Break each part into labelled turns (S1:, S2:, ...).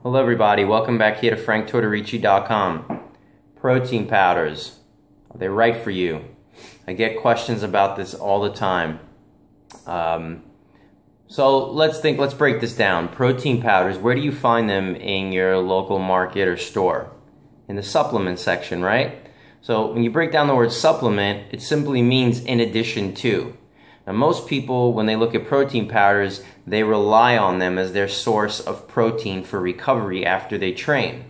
S1: Hello everybody, welcome back here to franktortorici.com. Protein powders, are they right for you? I get questions about this all the time. So let's break this down. Protein powders, where do you find them in your local market or store? In the supplement section, right? So when you break down the word supplement, it simply means in addition to. Now most people, when they look at protein powders, they rely on them as their source of protein for recovery after they train.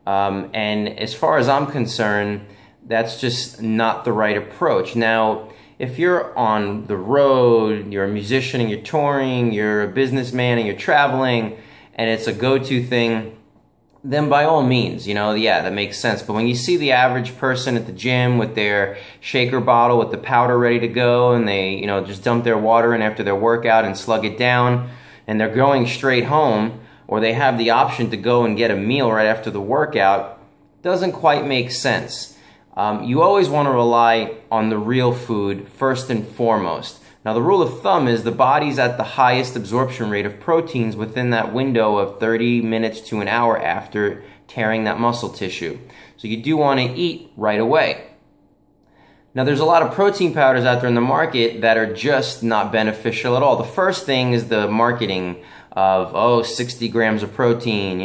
S1: And as far as I'm concerned, that's just not the right approach. Now, if you're on the road, you're a musician and you're touring, you're a businessman and you're traveling, and it's a go-to thing, then by all means, yeah, that makes sense. But when you see the average person at the gym with their shaker bottle with the powder ready to go, and they, just dump their water in after their workout and slug it down, and they're going straight home, or they have the option to go and get a meal right after the workout, doesn't quite make sense. You always want to rely on the real food first and foremost. Now, the rule of thumb is the body's at the highest absorption rate of proteins within that window of 30 minutes to an hour after tearing that muscle tissue. So you do want to eat right away. Now, there's a lot of protein powders out there in the market that are just not beneficial at all. The first thing is the marketing of, 60 grams of protein,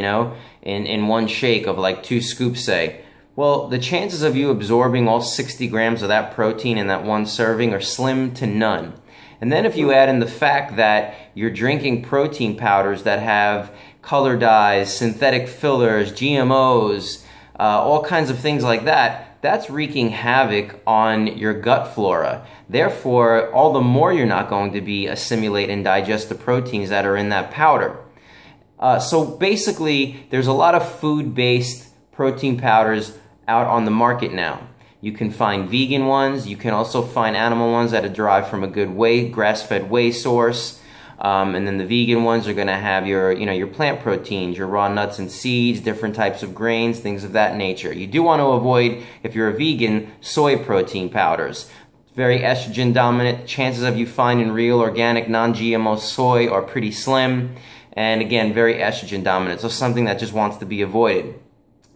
S1: in one shake of like 2 scoops, say. Well, the chances of you absorbing all 60 grams of that protein in that one serving are slim to none. And then if you add in the fact that you're drinking protein powders that have color dyes, synthetic fillers, GMOs, all kinds of things like that, that's wreaking havoc on your gut flora. Therefore, all the more you're not going to be assimilate and digest the proteins that are in that powder. So basically, there's a lot of food-based protein powders out on the market now. You can find vegan ones. You can also find animal ones that are derived from a good whey, grass-fed whey source. And then the vegan ones are going to have your, your plant proteins, your raw nuts and seeds, different types of grains, things of that nature. You do want to avoid, if you're a vegan, soy protein powders. Very estrogen dominant. Chances of you finding real, organic, non-GMO soy are pretty slim. And again, very estrogen dominant. So something that just wants to be avoided.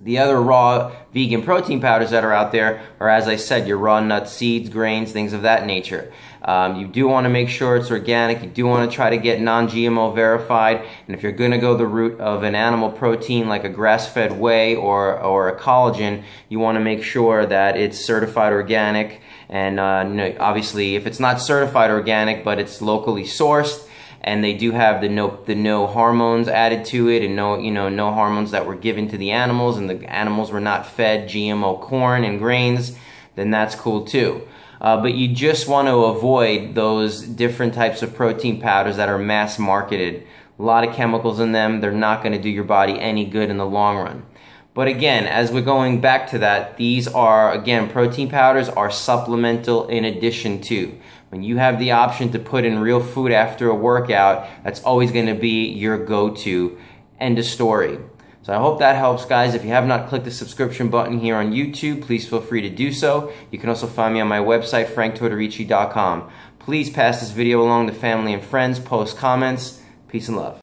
S1: The other raw vegan protein powders that are out there are, as I said, your raw nuts, seeds, grains, things of that nature. You do want to make sure it's organic. You do want to try to get non-GMO verified. And if you're going to go the route of an animal protein like a grass-fed whey or a collagen, you want to make sure that it's certified organic. And obviously, if it's not certified organic, but it's locally sourced, and they do have the no hormones added to it, and no hormones that were given to the animals, and the animals were not fed GMO corn and grains, then that's cool too. But you just want to avoid those different types of protein powders that are mass marketed. A lot of chemicals in them. They're not going to do your body any good in the long run. But again, as we're going back to that, these are, again, protein powders are supplemental in addition to. When you have the option to put in real food after a workout, that's always going to be your go-to. End of story. So I hope that helps, guys. If you have not clicked the subscription button here on YouTube, please feel free to do so. You can also find me on my website, franktortorici.com. Please pass this video along to family and friends, post comments. Peace and love.